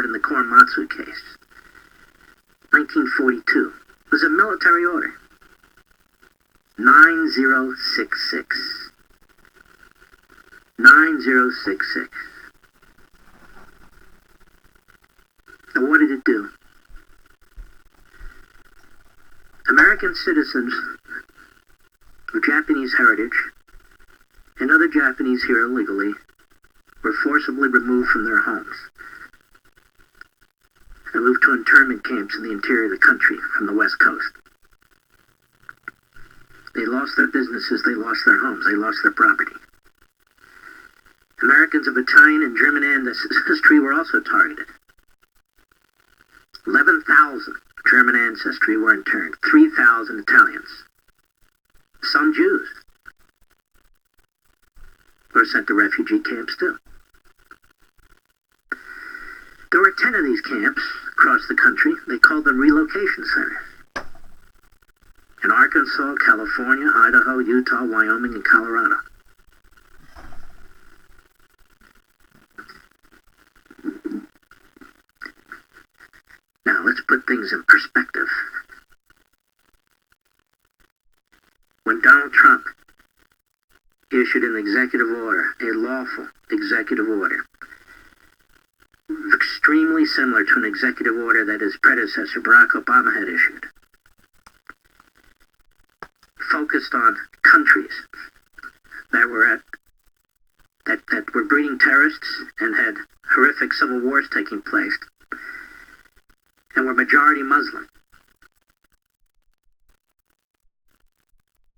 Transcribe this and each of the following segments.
Court in the Korematsu case. 1942. It was a military order. 9066. 9066. Now what did it do? American citizens of Japanese heritage and other Japanese here illegally were forcibly removed from their homes and moved to internment camps in the interior of the country from the West Coast. They lost their businesses, they lost their homes, they lost their property. Americans of Italian and German ancestry were also targeted. 11,000 German ancestry were interned, 3,000 Italians. Some Jews were sent to refugee camps too. There were 10 of these camps across the country. They called them relocation centers. In Arkansas, California, Idaho, Utah, Wyoming, and Colorado. Now, let's put things in perspective. When Donald Trump issued an executive order, a lawful executive order, extremely similar to an executive order that his predecessor, Barack Obama, had issued, focused on countries that were that were breeding terrorists and had horrific civil wars taking place, and were majority Muslim.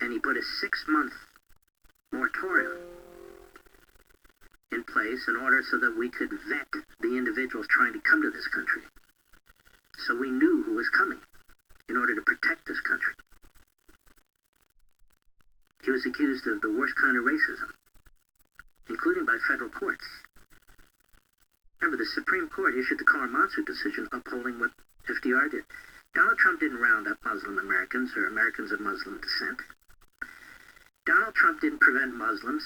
And he put a 6-month moratorium in place in order so that we could vet the individuals trying to come to this country. So we knew who was coming in order to protect this country. He was accused of the worst kind of racism, including by federal courts. Remember, the Supreme Court issued the Korematsu decision upholding what FDR did. Donald Trump didn't round up Muslim Americans or Americans of Muslim descent. Donald Trump didn't prevent Muslims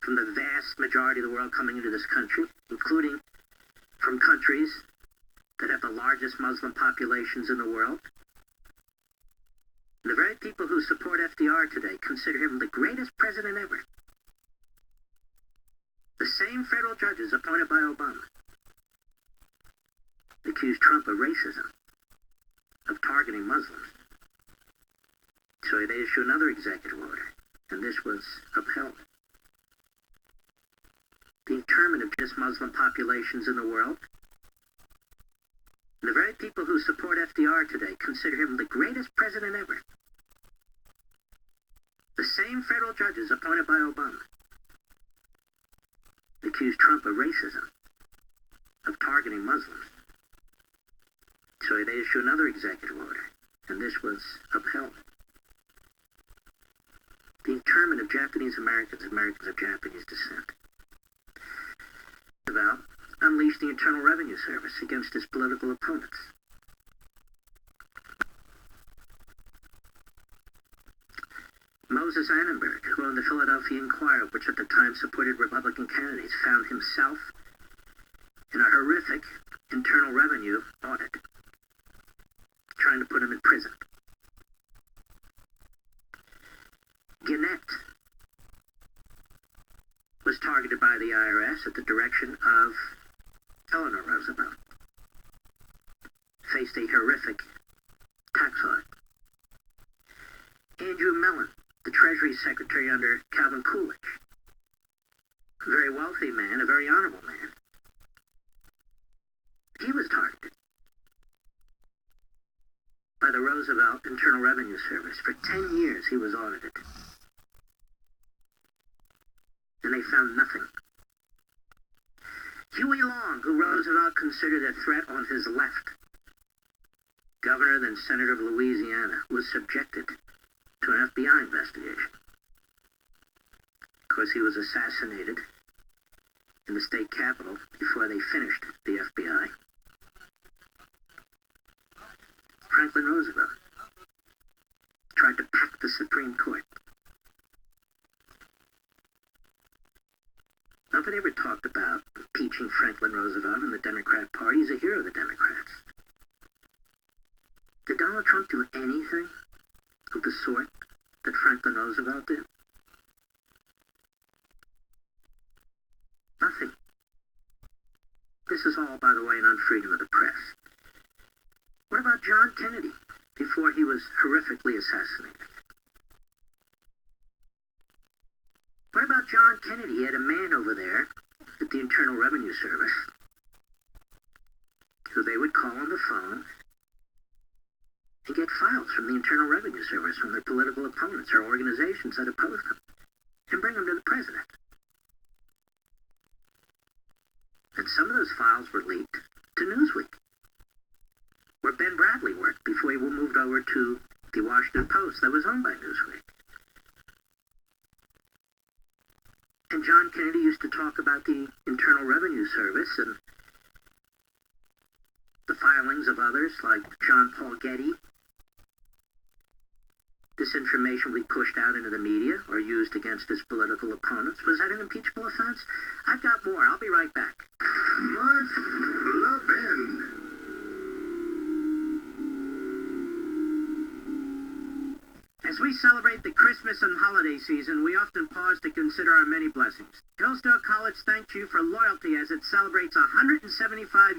from the vast majority of the world coming into this country, including from countries that have the largest Muslim populations in the world. And the very people who support FDR today consider him the greatest president ever. The same federal judges appointed by Obama accused Trump of racism, of targeting Muslims. So they issued another executive order, and this was upheld. The internment of just Muslim populations in the world. And the very people who support FDR today consider him the greatest president ever. The same federal judges appointed by Obama accused Trump of racism, of targeting Muslims. So they issued another executive order, and this was upheld. The internment of Japanese Americans, Americans of Japanese descent. About unleashed the Internal Revenue Service against his political opponents. Moses Annenberg, who owned the Philadelphia Inquirer, which at the time supported Republican candidates, found himself in a horrific internal revenue audit, trying to put him in prison. Gannett was targeted by the IRS at the direction of Eleanor Roosevelt. Faced a horrific tax audit. Andrew Mellon, the Treasury Secretary under Calvin Coolidge, a very wealthy man, a very honorable man, he was targeted by the Roosevelt Internal Revenue Service. For 10 years he was audited. And they found nothing. Huey Long, who Roosevelt considered a threat on his left, governor then senator of Louisiana, was subjected to an FBI investigation. Of course, he was assassinated in the state capitol before they finished the FBI. Franklin Roosevelt tried to pack the Supreme Court. Nothing Nobody ever talked about impeaching Franklin Roosevelt and the Democrat Party. He's a hero of the Democrats. Did Donald Trump do anything of the sort that Franklin Roosevelt did? Nothing. This is all, by the way, an unfreedom of the press. What about John Kennedy before he was horrifically assassinated? What about John Kennedy? He had a man over there at the Internal Revenue Service who they would call on the phone and get files from the Internal Revenue Service from their political opponents or organizations that opposed them and bring them to the president. And some of those files were leaked to Newsweek, where Ben Bradley worked before he moved over to the Washington Post that was owned by Newsweek. And John Kennedy used to talk about the Internal Revenue Service and the filings of others like John Paul Getty. This information we pushed out into the media or used against his political opponents. Was that an impeachable offense? I've got more. I'll be right back. Mark Levin. As we celebrate the Christmas and holiday season, we often pause to consider our many blessings. Hillsdale College thanks you for loyalty as it celebrates 175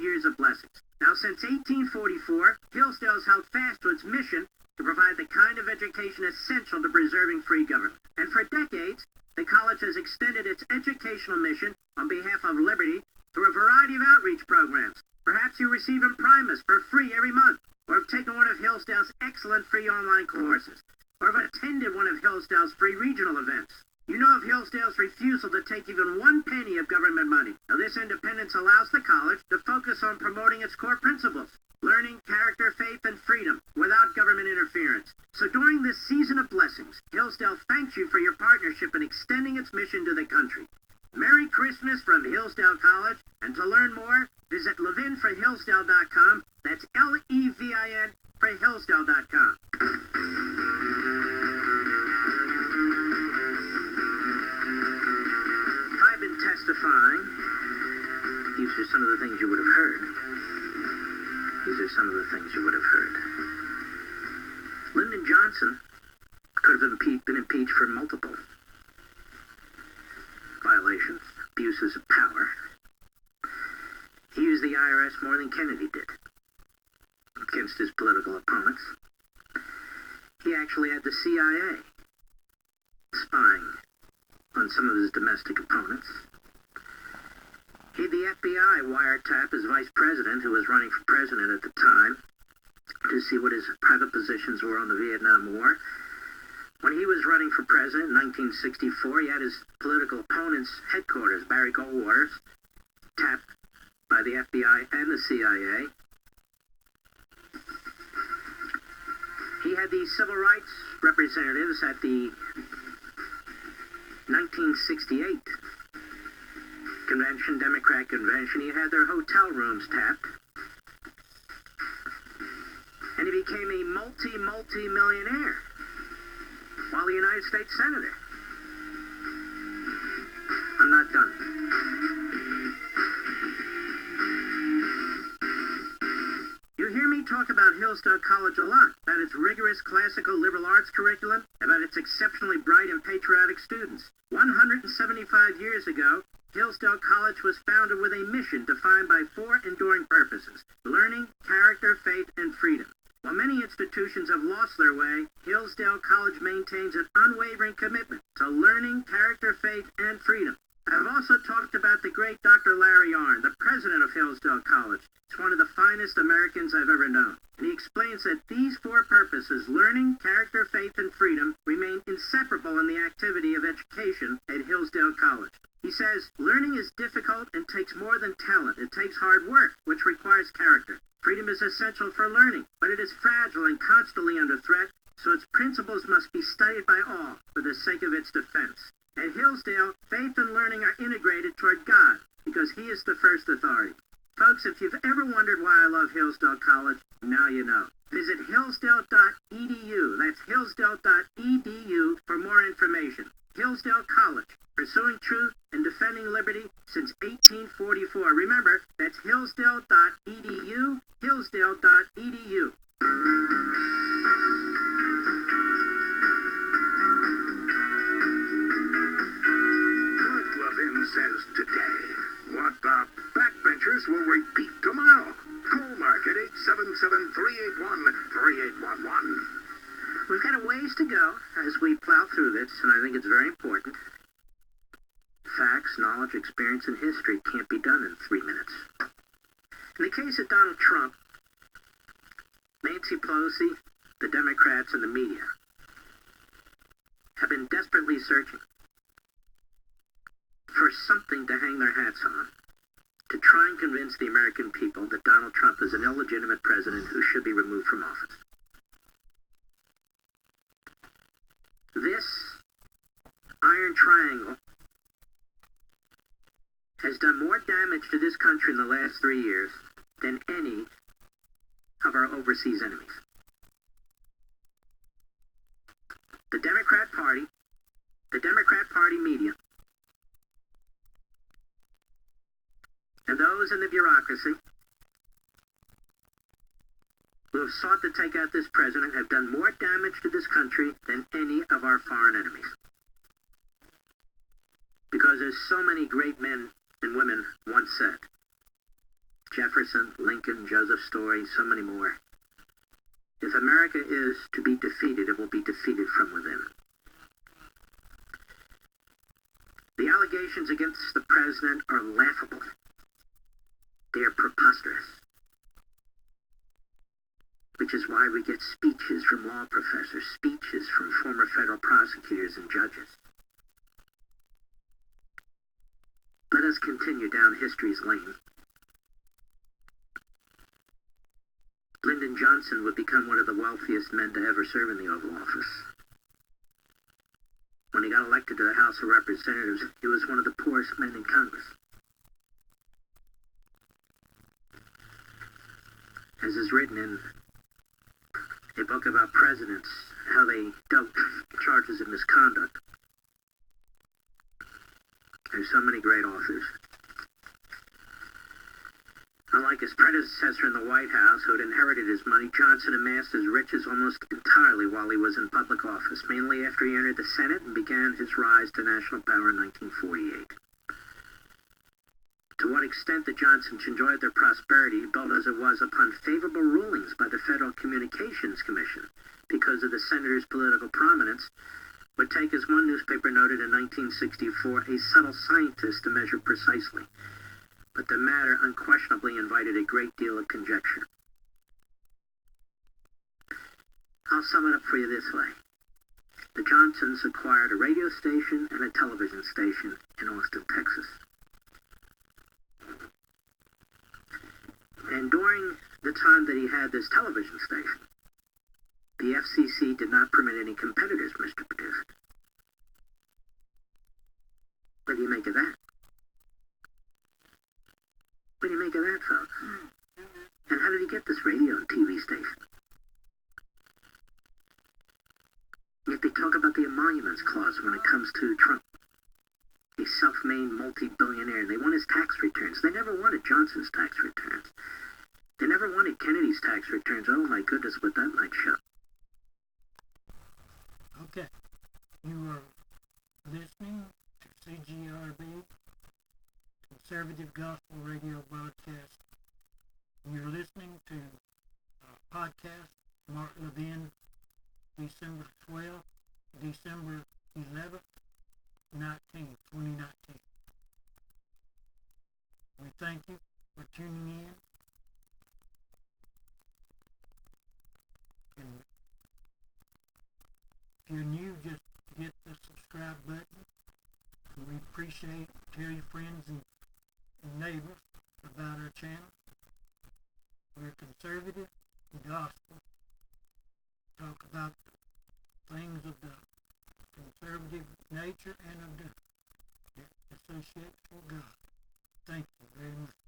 years of blessings. Now, since 1844, Hillsdale has held fast to its mission to provide the kind of education essential to preserving free government. And for decades, the college has extended its educational mission on behalf of liberty through a variety of outreach programs. Perhaps you receive Imprimus for free every month, or have taken one of Hillsdale's excellent free online courses, or have attended one of Hillsdale's free regional events. You know of Hillsdale's refusal to take even 1 penny of government money. Now, this independence allows the college to focus on promoting its core principles: learning, character, faith, and freedom without government interference. So during this season of blessings, Hillsdale thanks you for your partnership in extending its mission to the country. Merry Christmas from Hillsdale College, and to learn more, visit levinforhillsdale.com. That's Levin for Hillsdale.com. If I've been testifying, these are some of the things you would have heard. These are some of the things you would have heard. Lyndon Johnson could have been impeached for multiple violations, abuses of power. He used the IRS more than Kennedy did against his political opponents. He actually had the CIA spying on some of his domestic opponents. He had the FBI wiretap his vice president, who was running for president at the time, to see what his private positions were on the Vietnam War. When he was running for president in 1964, he had his political opponent's headquarters, Barry Goldwater's, tapped by the FBI and the CIA. He had the civil rights representatives at the 1968 convention, Democrat convention. He had their hotel rooms tapped. And he became a multi-millionaire while a United States Senator. I'm not done. You hear me talk about Hillsdale College a lot, about its rigorous classical liberal arts curriculum, about its exceptionally bright and patriotic students. 175 years ago, Hillsdale College was founded with a mission defined by 4 enduring purposes: learning, character, faith, and freedom. While many institutions have lost their way, Hillsdale College maintains an unwavering commitment to learning, character, faith, and freedom. I've also talked about the great Dr. Larry Arnn, the president of Hillsdale College. He's one of the finest Americans I've ever known. And he explains that these 4 purposes, learning, character, faith, and freedom, remain inseparable in the activity of education at Hillsdale College. He says, learning is difficult and takes more than talent. It takes hard work, which requires character. Freedom is essential for learning, but it is fragile and constantly under threat, so its principles must be studied by all for the sake of its defense. At Hillsdale, faith and learning are integrated toward God, because He is the first authority. Folks, if you've ever wondered why I love Hillsdale College, now you know. Visit hillsdale.edu. That's hillsdale.edu for more information. Hillsdale College, pursuing truth and defending liberty since 1844. Remember, that's hillsdale.edu, hillsdale.edu. Mark Levin says today, what the backbenchers will repeat tomorrow. Call Mark at 877-381-3811. We've got a ways to go as we plow through this, and I think it's very important. Facts, knowledge, experience, and history can't be done in 3 minutes. In the case of Donald Trump, Nancy Pelosi, the Democrats, and the media have been desperately searching for something to hang their hats on to try and convince the American people that Donald Trump is an illegitimate president who should be removed from office. This iron triangle has done more damage to this country in the last 3 years than any of our overseas enemies. The Democrat Party media, and those in the bureaucracy who have sought to take out this president have done more damage to this country than any of our foreign enemies. Because as so many great men and women once said, Jefferson, Lincoln, Joseph Story, so many more, if America is to be defeated, it will be defeated from within. The allegations against the president are laughable. They are preposterous. Which is why we get speeches from law professors, speeches from former federal prosecutors and judges. Let us continue down history's lane. Lyndon Johnson would become one of the wealthiest men to ever serve in the Oval Office. When he got elected to the House of Representatives, he was one of the poorest men in Congress. As is written in a book about presidents, how they dealt with charges of misconduct. There's so many great authors. Unlike his predecessor in the White House, who had inherited his money, Johnson amassed his riches almost entirely while he was in public office, mainly after he entered the Senate and began his rise to national power in 1948. To what extent the Johnsons enjoyed their prosperity, built as it was upon favorable rulings by the Federal Communications Commission, because of the senator's political prominence, would take, as one newspaper noted in 1964, a subtle scientist to measure precisely. But the matter unquestionably invited a great deal of conjecture. I'll sum it up for you this way. The Johnsons acquired a radio station and a television station in Austin, Texas. And during the time that he had this television station, the FCC did not permit any competitors, Mr. Producer. What do you make of that? What do you make of that, folks? And how did he get this radio and TV station? Yet they talk about the emoluments clause when it comes to Trump. A self-made multi-billionaire. They want his tax returns. They never wanted Johnson's tax returns. They never wanted Kennedy's tax returns. Oh my goodness, what that might show. Okay. You are listening to CGRB, Conservative Gospel Radio Broadcast. You're listening to podcast Mark Levin, December 12th, December 11th, 2019. We thank you for tuning in. And if you're new, just hit the subscribe button. And we appreciate, tell your friends and neighbors about our channel. We're conservative gospel. Talk about the things of the conservative nature and of the association with God. Thank you very much.